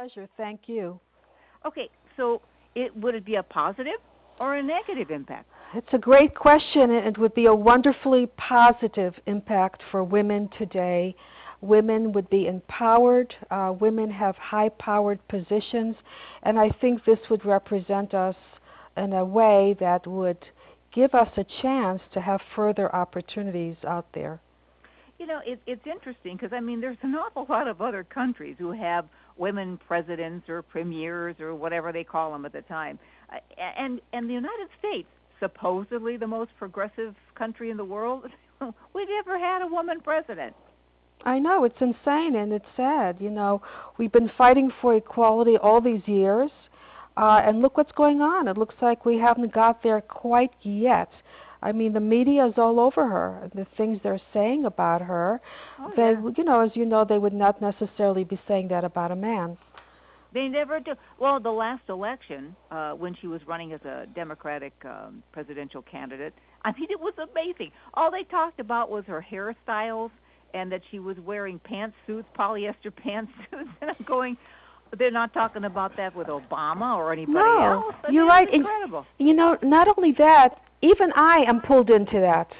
Pleasure. Thank you. Okay, so would it be a positive or a negative impact? It's a great question, and it would be a wonderfully positive impact for women today. Women would be empowered. Women have high-powered positions, and I think this would represent us in a way that would give us a chance to have further opportunities out there. It's interesting because, I mean, there's an awful lot of other countries who have women presidents or premiers or whatever they call them at the time. And the United States, supposedly the most progressive country in the world, we've never had a woman president. I know, it's insane and it's sad. We've been fighting for equality all these years, and look what's going on. It looks like we haven't got there quite yet. I mean, the media is all over her. The things they're saying about her, yeah. as you know, they would not necessarily be saying that about a man. They never do. Well, the last election, when she was running as a Democratic presidential candidate, I mean, it was amazing. All they talked about was her hairstyles and that she was wearing pantsuits, polyester pantsuits. And I'm going, they're not talking about that with Obama or anybody else. I You're mean, right. It's incredible. Not only that, even I am pulled into that.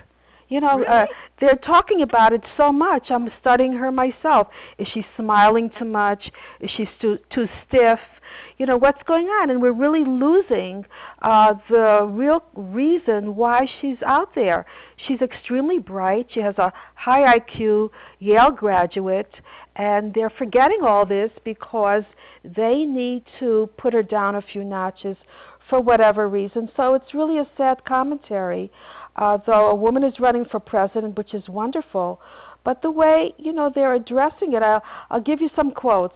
Really? They're talking about it so much. I'm studying her myself. Is she smiling too much? Is she too stiff? What's going on? And we're really losing the real reason why she's out there. She's extremely bright. She has a high IQ, Yale graduate, and they're forgetting all this because they need to put her down a few notches for whatever reason. So it's really a sad commentary. Though a woman is running for president, which is wonderful, but the way they're addressing it, I'll give you some quotes.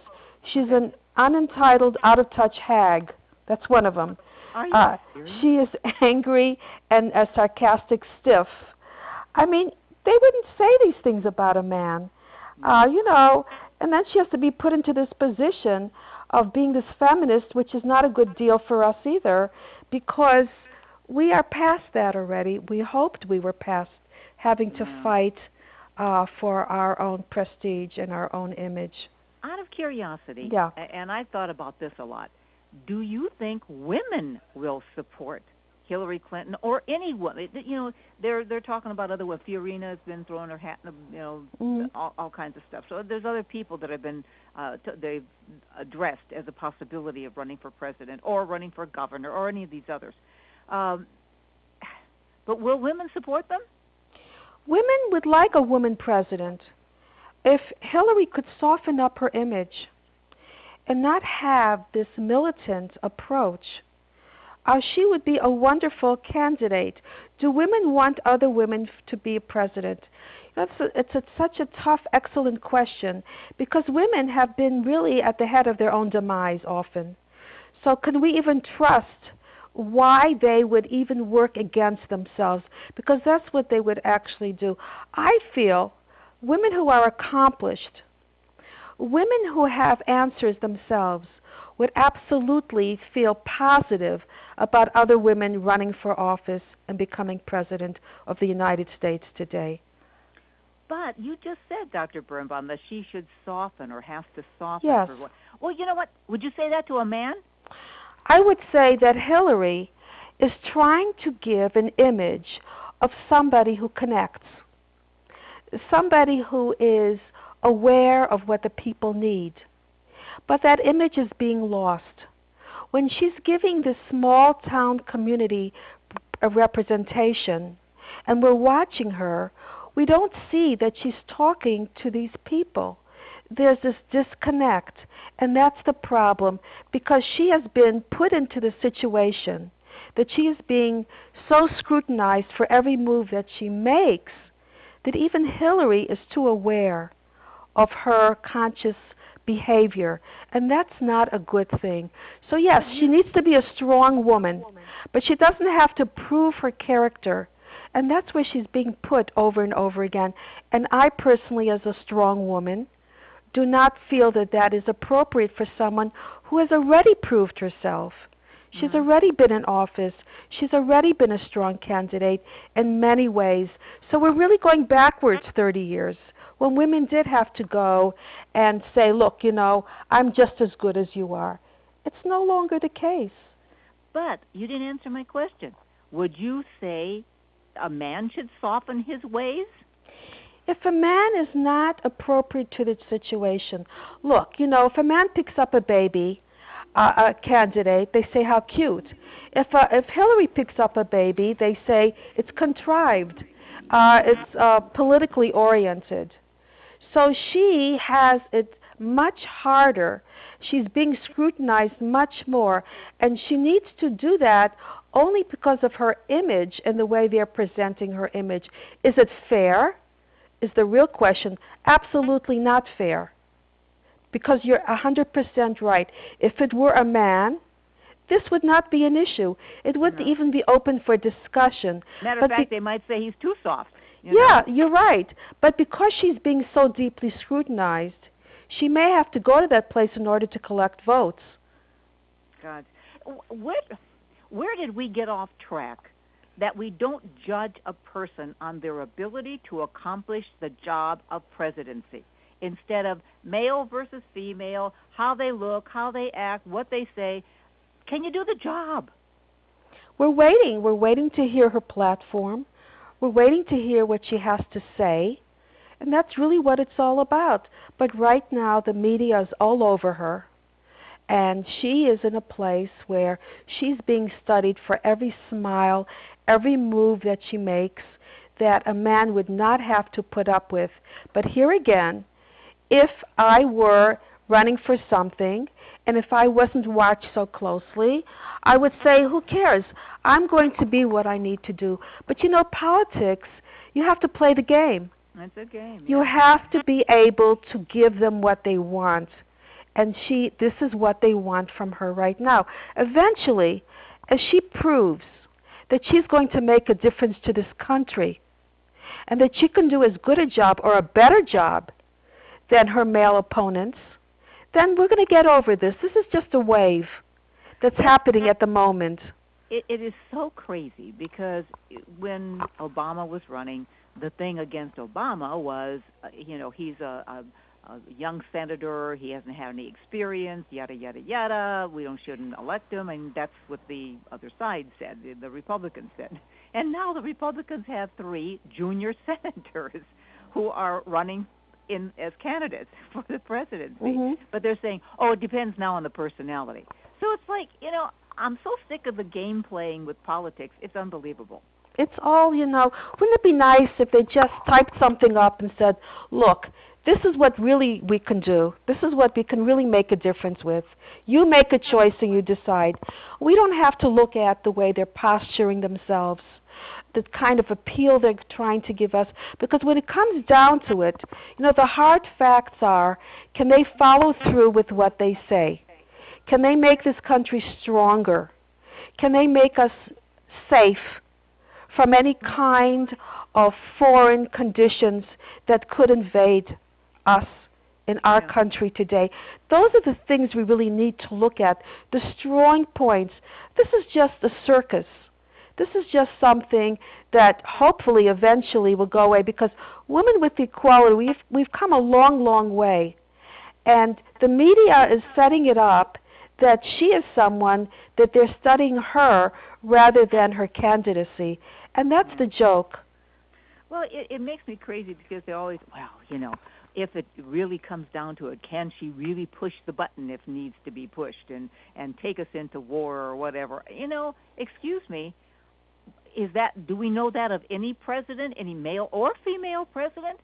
She's an unentitled, out-of-touch hag. That's one of them. She is angry and a sarcastic stiff. I mean, they wouldn't say these things about a man, And then she has to be put into this position of being this feminist, which is not a good deal for us either, because we are past that already. We hoped we were past having to fight for our own prestige and our own image. Out of curiosity, yeah. And I've thought about this a lot, do you think women will support Hillary Clinton or any woman? They're talking about other women. Fiorina has been throwing her hat in, all kinds of stuff. So there's other people that have been they've addressed as a possibility of running for president or running for governor or any of these others. But will women support them? Women would like a woman president. If Hillary could soften up her image and not have this militant approach, she would be a wonderful candidate. Do women want other women to be president? It's such a tough, excellent question, because women have been really at the head of their own demise often. So can we even trust why they would even work against themselves? Because that's what they would actually do. I feel women who are accomplished, women who have answers themselves, would absolutely feel positive about other women running for office and becoming president of the United States today. But you just said, Dr. Birnbaum, that she should soften or has to soften. Yes. Well, you know what? Would you say that to a man? I would say that Hillary is trying to give an image of somebody who connects, somebody who is aware of what the people need. But that image is being lost. When she's giving this small town community a representation, and we're watching her, we don't see that she's talking to these people. There's this disconnect, and that's the problem, because she has been put into the situation that she is being so scrutinized for every move that she makes that even Hillary is too aware of her conscious behavior, and that's not a good thing. So yes, she needs to be a strong woman, but she doesn't have to prove her character, and that's where she's being put over and over again. And I personally, as a strong woman, do not feel that that is appropriate for someone who has already proved herself. She's already been in office. She's already been a strong candidate in many ways. So we're really going backwards 30 years. when women did have to go and say, look, I'm just as good as you are. It's no longer the case. But you didn't answer my question. Would you say a man should soften his ways? If a man is not appropriate to the situation, look, if a man picks up a baby, a candidate, they say how cute. If Hillary picks up a baby, they say it's contrived. It's politically oriented. So she has it much harder. She's being scrutinized much more, and she needs to do that only because of her image and the way they're presenting her image. Is it fair? Is the real question. Absolutely not fair. Because you're 100% right. If it were a man, this would not be an issue. It wouldn't even be open for discussion. Matter of fact, they might say he's too soft. You're right. But because she's being so deeply scrutinized, she may have to go to that place in order to collect votes. God. Where did we get off track that we don't judge a person on their ability to accomplish the job of presidency? Instead of male versus female, how they look, how they act, what they say. Can you do the job? We're waiting. We're waiting to hear her platform. We're waiting to hear what she has to say. And that's really what it's all about. But right now, the media is all over her. And she is in a place where she's being studied for every smile, every move that she makes that a man would not have to put up with. But here again, if I were running for something, and if I wasn't watched so closely, I would say, who cares? I'm going to be what I need to do. But politics, you have to play the game. It's a game. You have to be able to give them what they want. And this is what they want from her right now. Eventually, as she proves that she's going to make a difference to this country, and that she can do as good a job or a better job than her male opponents, then we're going to get over this. This is just a wave that's happening at the moment. It is so crazy because when Obama was running, the thing against Obama was, he's a young senator, he hasn't had any experience, yada, yada, yada, shouldn't elect him, and that's what the other side said, the Republicans said. And now the Republicans have 3 junior senators who are running as candidates for the presidency. Mm-hmm. But they're saying, it depends now on the personality. So it's like, I'm so sick of the game playing with politics. It's unbelievable. It's all, wouldn't it be nice if they just typed something up and said, look, this is what really we can do. This is what we can really make a difference with. You make a choice and you decide. We don't have to look at the way they're posturing themselves, the kind of appeal they're trying to give us, because when it comes down to it, the hard facts are, can they follow through with what they say? Can they make this country stronger? Can they make us safe from any kind of foreign conditions that could invade us in our country today? Those are the things we really need to look at, the strong points. This is just a circus. This is just something that hopefully eventually will go away, because women with equality, we've come a long, long way. And the media is setting it up that she is someone that they're studying her rather than her candidacy. And that's the joke. Well, it makes me crazy because they always, if it really comes down to it, can she really push the button if needs to be pushed and take us into war or whatever? Excuse me, do we know that of any president, any male or female president?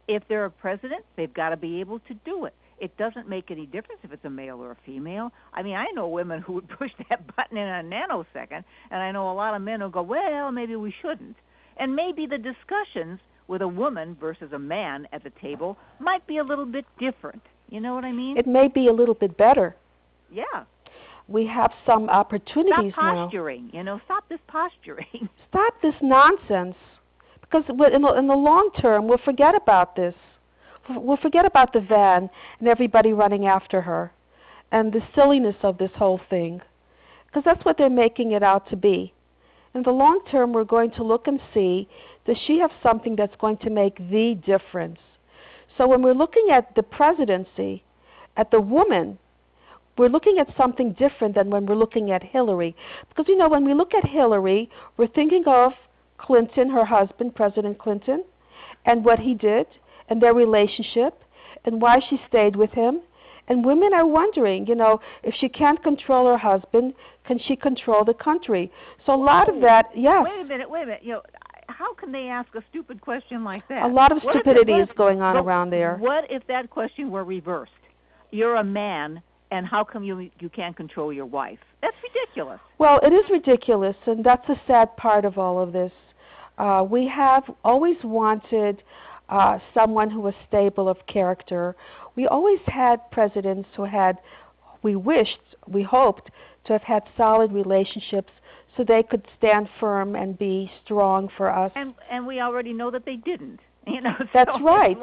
If they're a president, they've got to be able to do it. It doesn't make any difference if it's a male or a female. I mean, I know women who would push that button in a nanosecond, and I know a lot of men who go, well, maybe we shouldn't. And maybe the discussions with a woman versus a man at the table might be a little bit different. You know what I mean? It may be a little bit better. Yeah. We have some opportunities now. Stop posturing. Stop this posturing. Stop this nonsense. Because in the long term, we'll forget about this. We'll forget about the van and everybody running after her and the silliness of this whole thing. Because that's what they're making it out to be. In the long term, we're going to look and see, does she have something that's going to make the difference? So when we're looking at the presidency, at the woman, we're looking at something different than when we're looking at Hillary. Because, when we look at Hillary, we're thinking of Clinton, her husband, President Clinton, and what he did, and their relationship, and why she stayed with him. And women are wondering, if she can't control her husband, can she control the country? So a lot of that, yes. Wait a minute. How can they ask a stupid question like that? A lot of stupidity is going on around there. What if that question were reversed? You're a man, and how come you can't control your wife? That's ridiculous. Well, it is ridiculous, and that's the sad part of all of this. We have always wanted someone who was stable of character. We always had presidents who we hoped to have had solid relationships so they could stand firm and be strong for us. And we already know that they didn't. That's so right.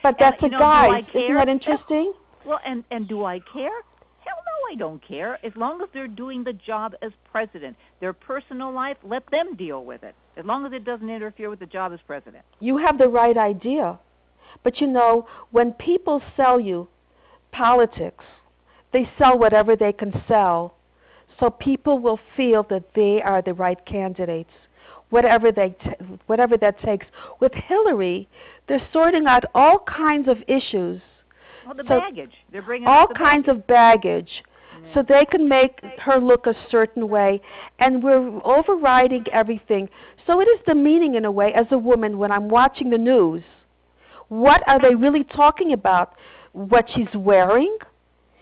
But that's a guy. Isn't that interesting? Well, and do I care? Hell no, I don't care. As long as they're doing the job as president. Their personal life, let them deal with it. As long as it doesn't interfere with the job as president. You have the right idea. But when people sell you politics, they sell whatever they can sell. So people will feel that they are the right candidates, whatever that takes. With Hillary, they're sorting out all kinds of issues. Well, the baggage. They're bringing all kinds of baggage. Yeah. So they can make her look a certain way, and we're overriding everything. So it is demeaning in a way as a woman when I'm watching the news. What are they really talking about? What she's wearing?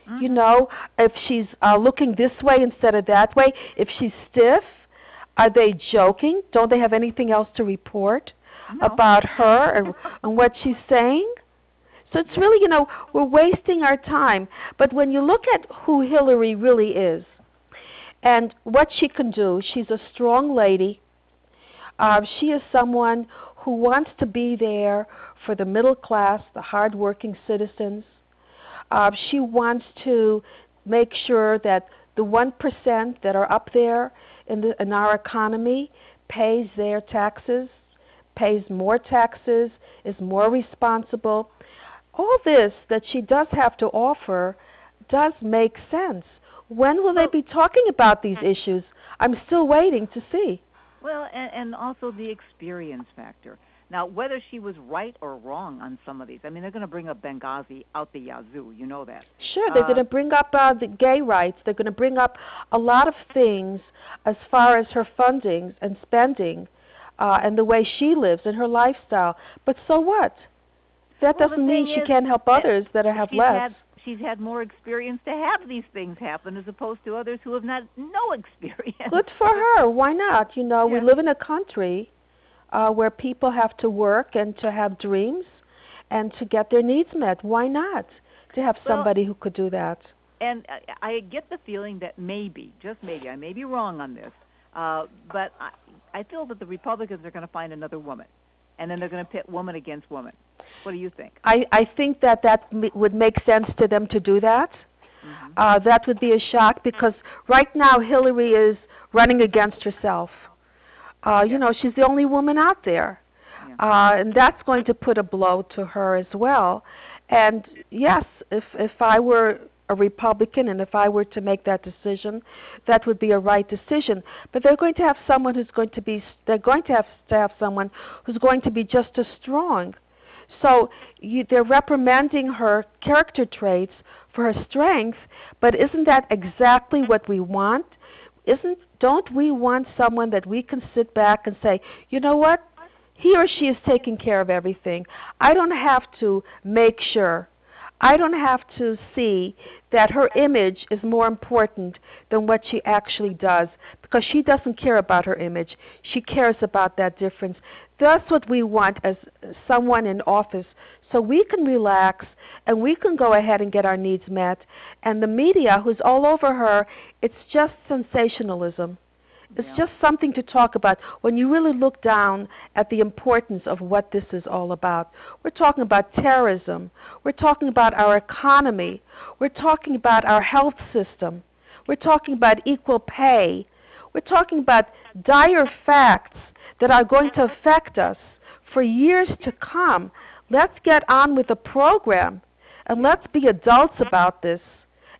Mm-hmm. If she's looking this way instead of that way, if she's stiff, are they joking? Don't they have anything else to report about her and what she's saying? So it's really, we're wasting our time. But when you look at who Hillary really is and what she can do, she's a strong lady. She is someone who wants to be there for the middle class, the hardworking citizens. She wants to make sure that the 1% that are up there in our economy pays their taxes, pays more taxes, is more responsible. All this that she does have to offer does make sense. When will they be talking about these issues? I'm still waiting to see. Well, and also the experience factor. Now, whether she was right or wrong on some of these, they're going to bring up Benghazi out the yazoo. You know that. Sure, they're going to bring up the gay rights. They're going to bring up a lot of things as far as her funding and spending and the way she lives and her lifestyle. But so what? That doesn't mean she can't help others that have less. She's had more experience to have these things happen as opposed to others who have no experience. Good for her. Why not? We live in a country where people have to work and to have dreams and to get their needs met. Why not? To have somebody who could do that. And I get the feeling that maybe, just maybe, I may be wrong on this, but I feel that the Republicans are going to find another woman. And then they're going to pit woman against woman. What do you think? I think that would make sense to them to do that. Mm-hmm. That would be a shock because right now Hillary is running against herself. She's the only woman out there. Yeah. And that's going to put a blow to her as well. And yes, if I were a Republican and if I were to make that decision, that would be a right decision. But they're going to have someone who's going to be someone who's going to be just as strong. So they're reprimanding her character traits for her strength, but isn't that exactly what we want? Don't we want someone that we can sit back and say, you know what? He or she is taking care of everything. I don't have to make sure. I don't have to see that her image is more important than what she actually does because she doesn't care about her image. She cares about that difference. That's what we want as someone in office so we can relax and we can go ahead and get our needs met. And the media, who's all over her, it's just sensationalism. It's just something to talk about when you really look down at the importance of what this is all about. We're talking about terrorism. We're talking about our economy. We're talking about our health system. We're talking about equal pay. We're talking about dire facts that are going to affect us for years to come. Let's get on with the program, and let's be adults about this.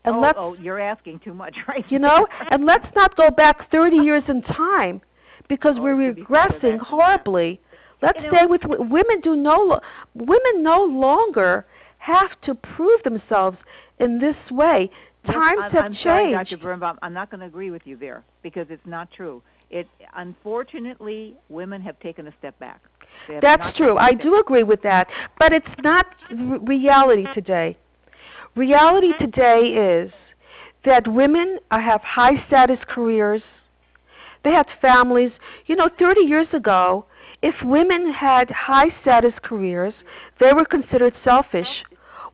And you're asking too much, right? And let's not go back 30 years in time because we're regressing horribly. Let's stay with women. Women no longer have to prove themselves in this way. Times have changed. Sorry, Dr. Birnbaum, I'm not going to agree with you there because it's not true. Unfortunately, women have taken a step back. That's true. I do agree with that. But it's not reality today. Reality today is that women have high-status careers. They have families. 30 years ago, if women had high-status careers, they were considered selfish,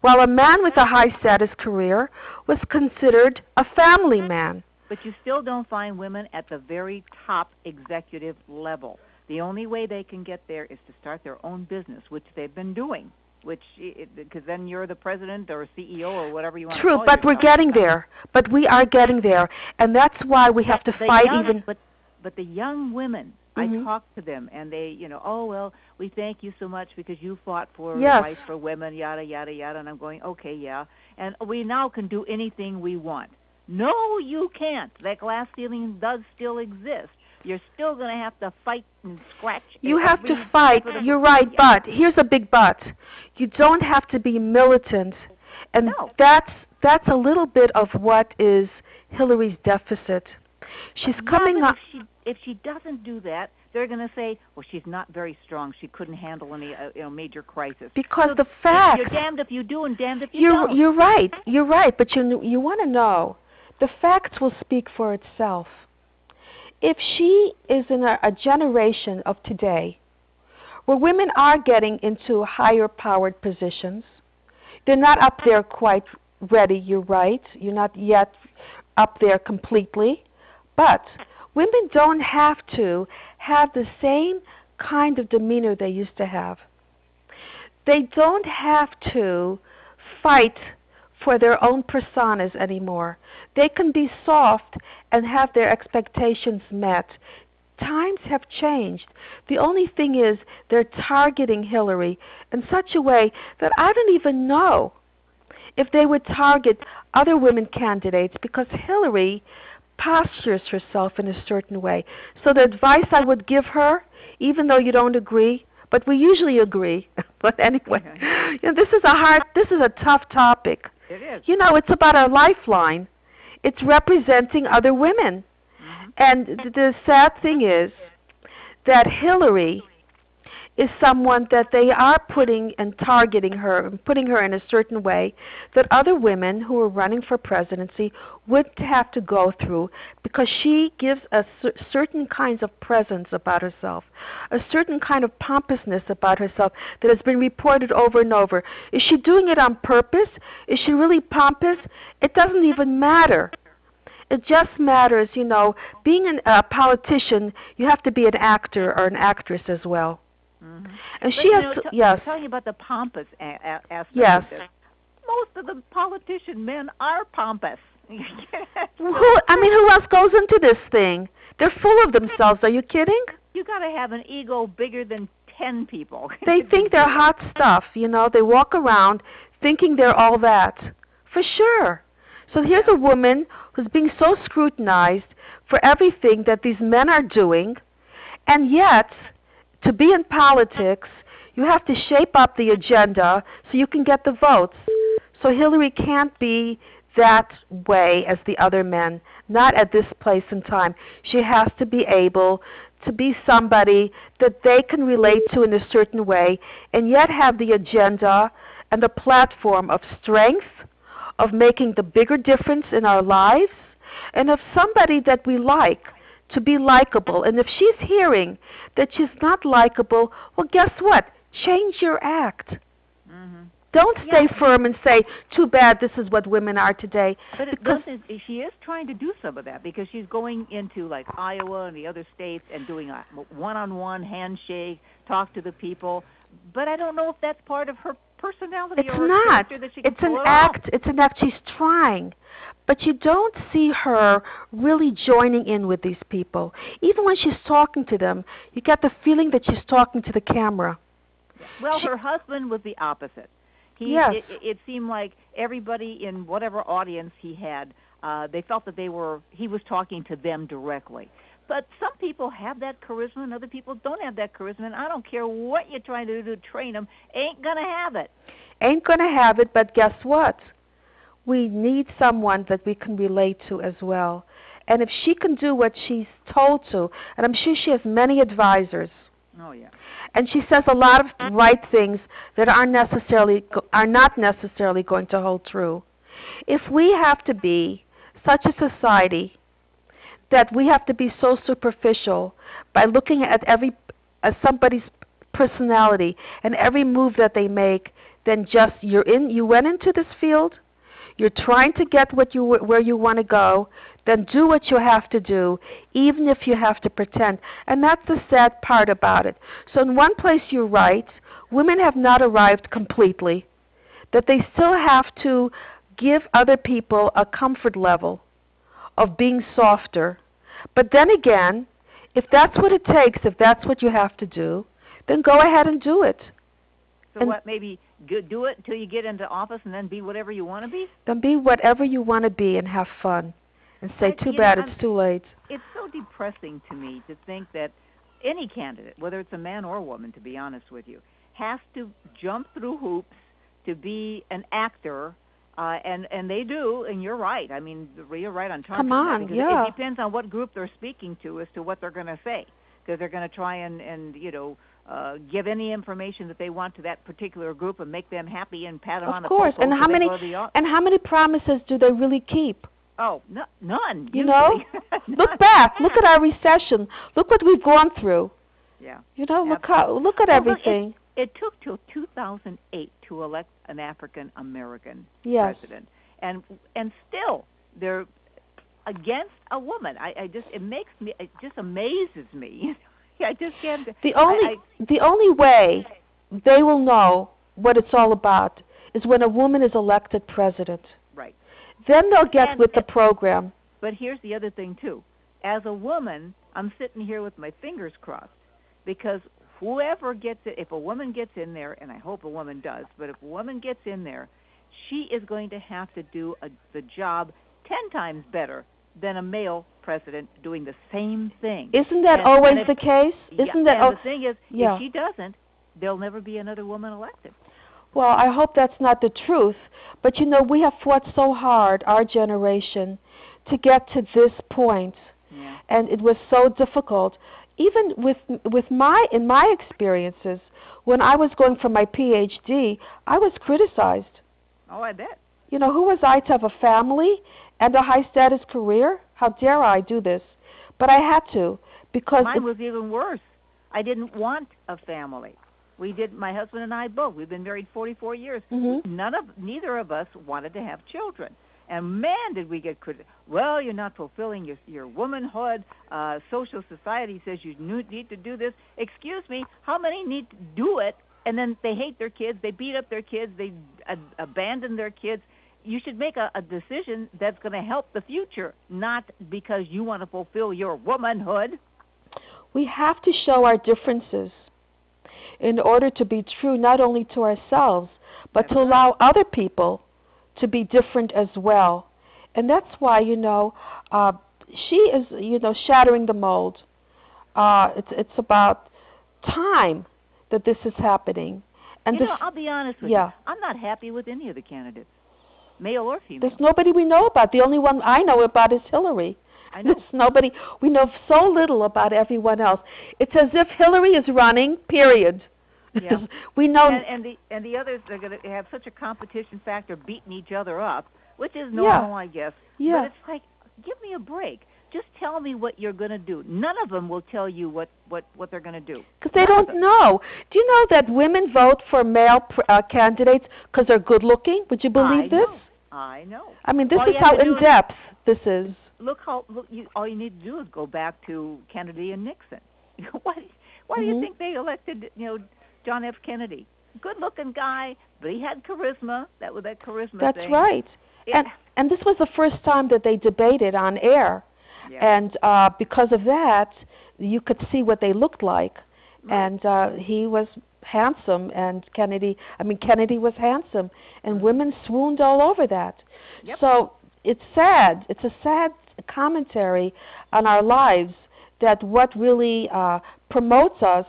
while a man with a high-status career was considered a family man. But you still don't find women at the very top executive level. The only way they can get there is to start their own business, which they've been doing, because then you're the president or CEO or whatever you want to call yourself. True, but we're getting there. But we are getting there, and that's why we have to fight even. But the young women, I talk to them, and they, oh, well, we thank you so much because you fought for rights for women, yada, yada, yada. And I'm going, okay, yeah. And we now can do anything we want. No, you can't. That glass ceiling does still exist. You're still going to have to fight and scratch. You have to fight. You're right, but here's a big but. You don't have to be militant. And that's a little bit of what is Hillary's deficit. She's coming up. If she doesn't do that, they're going to say, well, she's not very strong. She couldn't handle any major crisis. Because the facts. You're damned if you do and damned if you don't. You're right. You're right. But you want to know, the facts will speak for itself. If she is in a generation of today where women are getting into higher powered positions, they're not up there quite ready, you're right. You're not yet up there completely. But women don't have to have the same kind of demeanor they used to have. They don't have to fight for their own personas anymore. They can be soft and have their expectations met. Times have changed. The only thing is they're targeting Hillary in such a way that I don't even know if they would target other women candidates because Hillary postures herself in a certain way. So the advice I would give her, even though you don't agree, but we usually agree, but anyway, this is a tough topic. It is. It's about our lifeline. It's representing other women. And the sad thing is that Hillary is someone that they are putting and targeting her and putting her in a certain way that other women who are running for presidency would have to go through because she gives a certain kinds of presence about herself, a certain kind of pompousness about herself that has been reported over and over. Is she doing it on purpose? Is she really pompous? It doesn't even matter. It just matters, being a politician, you have to be an actor or an actress as well. And but she has yes. Tell you about the pompous aspect yes. of this. Most of the politician men are pompous. Who else goes into this thing? They're full of themselves. Are you kidding? You got to have an ego bigger than 10 people. They think they're hot stuff. They walk around thinking they're all that. For sure. So here's a woman who's being so scrutinized for everything that these men are doing, and yet, to be in politics, you have to shape up the agenda so you can get the votes. So Hillary can't be that way as the other men, not at this place in time. She has to be able to be somebody that they can relate to in a certain way and yet have the agenda and the platform of strength, of making the bigger difference in our lives, and of somebody that we like, to be likable. And if she's hearing that she's not likable, well, guess what? Change your act. Don't stay firm and say, too bad this is what women are today. But she is trying to do some of that because she's going into like Iowa and the other states and doing a one-on-one handshake, talk to the people. But I don't know if that's part of her personality or not. That she can it's an act. It's an act. She's trying. But you don't see her really joining in with these people. Even when she's talking to them, you get the feeling that she's talking to the camera. Yeah. Well, her husband was the opposite. Yes. It seemed like everybody in whatever audience he had, they felt that he was talking to them directly. But some people have that charisma and other people don't have that charisma, and I don't care what you're trying to do to train them, ain't going to have it. Ain't going to have it, but guess what? We need someone that we can relate to as well. And if she can do what she's told to, and I'm sure she has many advisors. Oh, yeah. And she says a lot of right things that are not necessarily going to hold true. If we have to be such a society that we have to be so superficial by looking at somebody's personality and every move that they make, then just you went into this field, you're trying to get where you want to go, then do what you have to do, even if you have to pretend. And that's the sad part about it. So in one place you're right, women have not arrived completely, that they still have to give other people a comfort level of being softer. But then again, if that's what it takes, if that's what you have to do, then go ahead and do it. So what, maybe do it until you get into office and then be whatever you want to be? Then be whatever you want to be and have fun. And say, too bad, it's too late. It's so depressing to me to think that any candidate, whether it's a man or a woman, to be honest with you, has to jump through hoops to be an actor, and they do, and you're right. I mean, you're right on top Come on, that, yeah. It depends on what group they're speaking to as to what they're going to say, because they're going to try and give any information that they want to that particular group and make them happy and pat them on the course. And how many promises do they really keep? Oh, none. You know, look back. Look at our recession. Look what we've gone through. Yeah. You know, look at everything. It took till 2008 to elect an African American president, and still they're against a woman. It just amazes me. I just can't. The only way they will know what it's all about is when a woman is elected president. Right. Then they'll get with the program. But here's the other thing, too. As a woman, I'm sitting here with my fingers crossed, because whoever gets it, if a woman gets in there, and I hope a woman does, but if a woman gets in there, she is going to have to do the job 10 times better than a male president doing the same thing. Isn't that always the case? The thing is, if she doesn't, there'll never be another woman elected. Well, I hope that's not the truth. But, you know, we have fought so hard, our generation, to get to this point. Yeah. And it was so difficult. Even in my experiences, when I was going for my PhD, I was criticized. Oh, I bet. You know, who was I to have a family and a high-status career? How dare I do this? But I had to, because mine was even worse. I didn't want a family. My husband and I both. We've been married 44 years. Mm-hmm. Neither of us wanted to have children. And man, did we get criticized. Well, you're not fulfilling your womanhood. Social society says you need to do this. Excuse me, how many need to do it, and then they hate their kids, they beat up their kids, they abandon their kids? You should make a decision that's going to help the future, not because you want to fulfill your womanhood. We have to show our differences in order to be true not only to ourselves, but to allow other people to be different as well. And that's why, she is, shattering the mold. It's about time that this is happening. And I'll be honest with you. I'm not happy with any of the candidates, male or female. There's nobody we know about. The only one I know about is Hillary. I know. There's nobody. We know so little about everyone else. It's as if Hillary is running, period. Yeah. We know. And the others are going to have such a competition factor, beating each other up, which is normal, I guess. Yeah. But it's like, give me a break. Just tell me what you're going to do. None of them will tell you what they're going to do. Because they don't know. Do you know that women vote for male candidates because they're good looking? Would you believe this? I know. I mean, this is how in-depth this is. All you need to do is go back to Kennedy and Nixon. Why do you think they elected, John F. Kennedy? Good-looking guy, but he had charisma. That was that charisma That's thing. right. And this was the first time that they debated on air. Yeah. And because of that, you could see what they looked like. Right. And he was handsome, and Kennedy was handsome, and women swooned all over that. Yep. So it's sad. It's a sad commentary on our lives that what really promotes us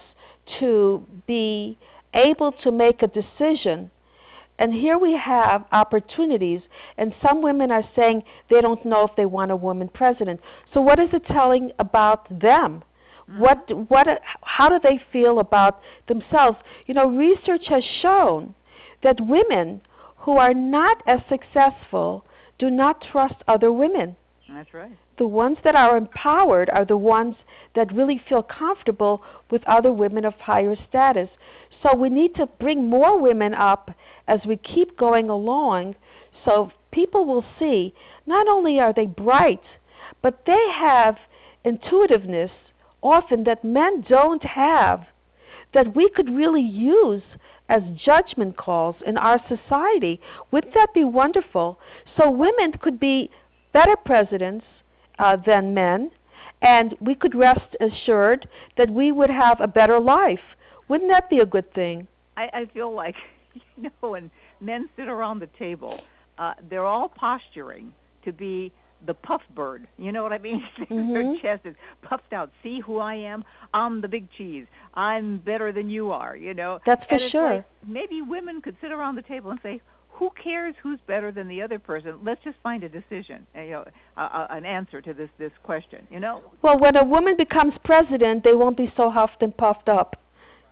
to be able to make a decision. And here we have opportunities, and some women are saying they don't know if they want a woman president. So what is it telling about them? How do they feel about themselves? Research has shown that women who are not as successful do not trust other women. That's right. The ones that are empowered are the ones that really feel comfortable with other women of higher status. So we need to bring more women up as we keep going along, so people will see not only are they bright, but they have intuitiveness often that men don't have, that we could really use as judgment calls in our society. Wouldn't that be wonderful? So women could be better presidents than men, and we could rest assured that we would have a better life. Wouldn't that be a good thing? I feel like, when men sit around the table, they're all posturing to be the puff bird. You know what I mean? Their chest is puffed out. See who I am? I'm the big cheese. I'm better than you are, That's for and sure. Like, maybe women could sit around the table and say, who cares who's better than the other person? Let's just find a decision, an answer to this question, Well, when a woman becomes president, they won't be so huffed and puffed up.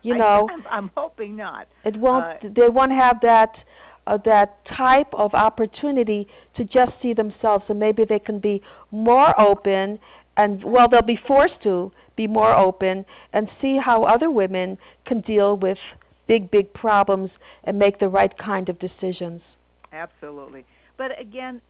I'm hoping not. It won't. They won't have that type of opportunity to just see themselves, and maybe they can be more open, and they'll be forced to be more open and see how other women can deal with big problems and make the right kind of decisions. Absolutely. But again,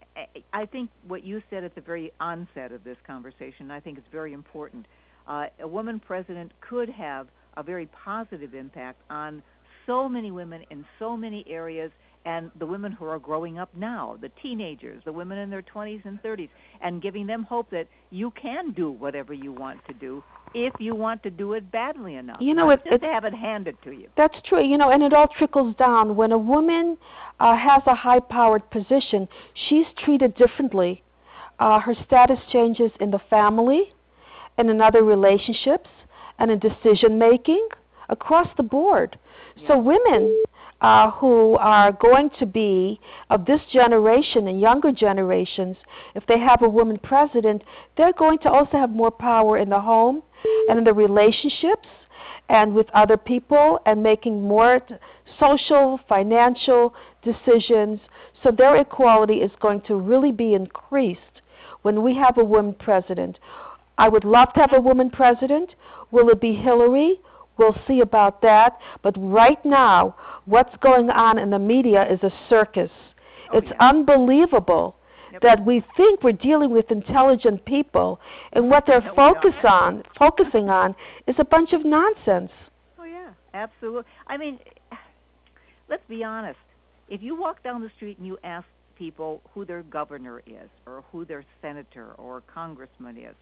I think what you said at the very onset of this conversation, I think it's very important. A woman president could have a very positive impact on so many women in so many areas, and the women who are growing up now, the teenagers, the women in their 20s and 30s, and giving them hope that you can do whatever you want to do if you want to do it badly enough. Just to have it handed to you. That's true, and it all trickles down. When a woman has a high-powered position, she's treated differently. Her status changes in the family and in other relationships and in decision-making across the board. So women who are going to be of this generation and younger generations, if they have a woman president, they're going to also have more power in the home and in the relationships and with other people, and making more social, financial decisions. So their equality is going to really be increased when we have a woman president. I would love to have a woman president. Will it be Hillary? We'll see about that. But right now, what's going on in the media is a circus. It's unbelievable that we think we're dealing with intelligent people, and what they're focusing on is a bunch of nonsense. Oh, yeah, absolutely. Let's be honest. If you walk down the street and you ask people who their governor is or who their senator or congressman is,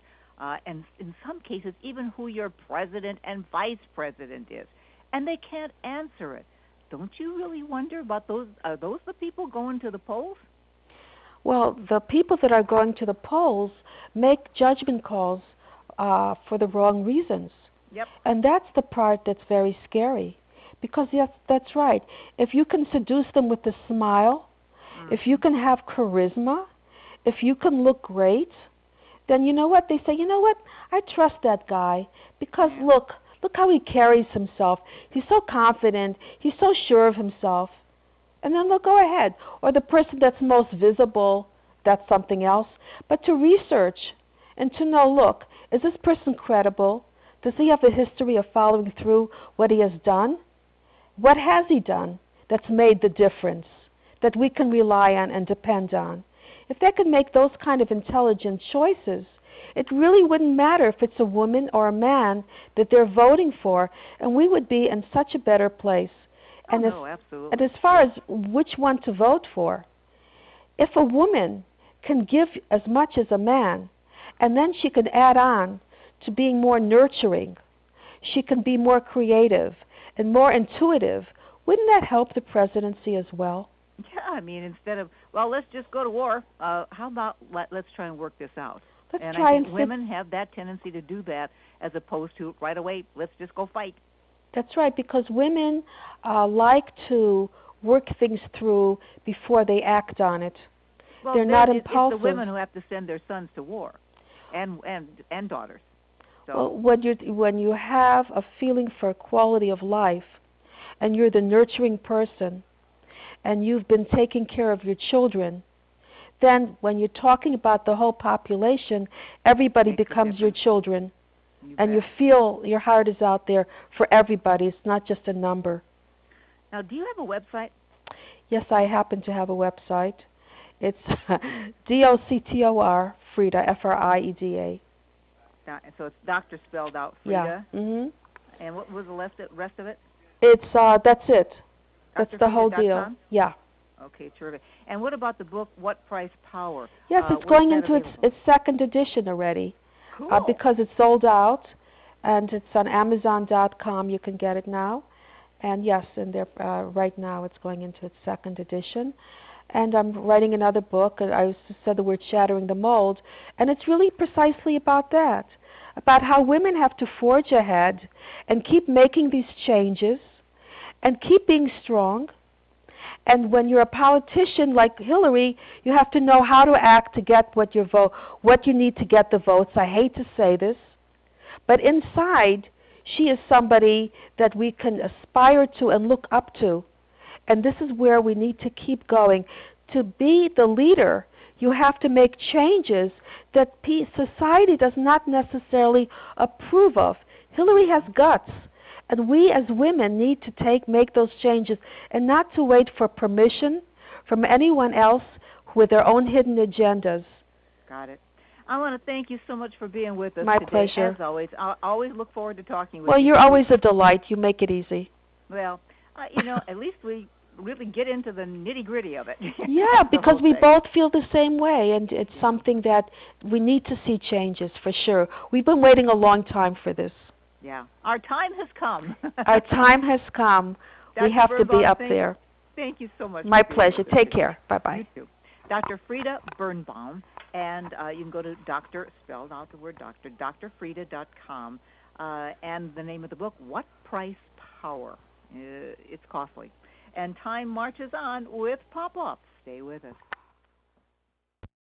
and in some cases even who your president and vice president is, and they can't answer it, don't you really wonder about those? Are those the people going to the polls? Well, the people that are going to the polls make judgment calls for the wrong reasons. Yep. And that's the part that's very scary. Because, yes, that's right. If you can seduce them with a smile, if you can have charisma, if you can look great, then you know what? They say, you know what? I trust that guy because look how he carries himself. He's so confident. He's so sure of himself. And then they'll go ahead. Or the person that's most visible, that's something else. But to research and to know, look, is this person credible? Does he have a history of following through what he has done? What has he done that's made the difference, that we can rely on and depend on? If they can make those kind of intelligent choices, it really wouldn't matter if it's a woman or a man that they're voting for, and we would be in such a better place. Absolutely. And as far as which one to vote for, if a woman can give as much as a man, and then she can add on to being more nurturing, she can be more creative, and more intuitive, wouldn't that help the presidency as well? Yeah, I mean, instead of, well, let's just go to war, how about let's try and work this out? Let's And I try think and women have that tendency to do that as opposed to right away, let's just go fight. That's right, because women like to work things through before they act on it. Well, They're not it's the impulsive. women who have to send their sons to war, and daughters. So Well, when you have a feeling for quality of life, and you're the nurturing person, and you've been taking care of your children, then when you're talking about the whole population, everybody makes a becomes your difference. children, You and you bet. feel your heart is out there for everybody. It's not just a number. Now, do you have a website? Yes, I happen to have a website. It's DOCTOR, Frieda, Frieda. So it's doctor spelled out, Yeah. Frieda. And what was the rest of it? It's that's it. That's the whole deal. drfrieda.com? Yeah. Okay, terrific. And what about the book, What Price Power? Yes, it's Where's going that into available? its second edition already. Cool. Because it's sold out, and it's on Amazon.com. You can get it now. And yes, and right now it's going into its second edition. And I'm writing another book. And I said the word shattering the mold, and it's really precisely about that, about how women have to forge ahead and keep making these changes and keep being strong. And when you're a politician like Hillary, you have to know how to act to get what you need to get the votes. I hate to say this, but inside, she is somebody that we can aspire to and look up to. And this is where we need to keep going. To be the leader, you have to make changes that society does not necessarily approve of. Hillary has guts, and we as women need to make those changes and not to wait for permission from anyone else with their own hidden agendas. Got it. I want to thank you so much for being with us My today. pleasure. As always, I always look forward to talking with you. Well, you're always a delight. You make it easy. Well, at least we really get into the nitty-gritty of it. Yeah, because we both feel the same way, and it's something that we need to see changes for sure. We've been waiting a long time for this. Yeah. Our time has come. Our time has come. We have to be up there. Thank you so much. My pleasure. Take care. Bye-bye. You too. Dr. Frieda Birnbaum, and you can go to Dr., spelled out the word doctor, drfrieda.com, and the name of the book, What Price Power? It's costly. And time marches on with pop-ups. Stay with us.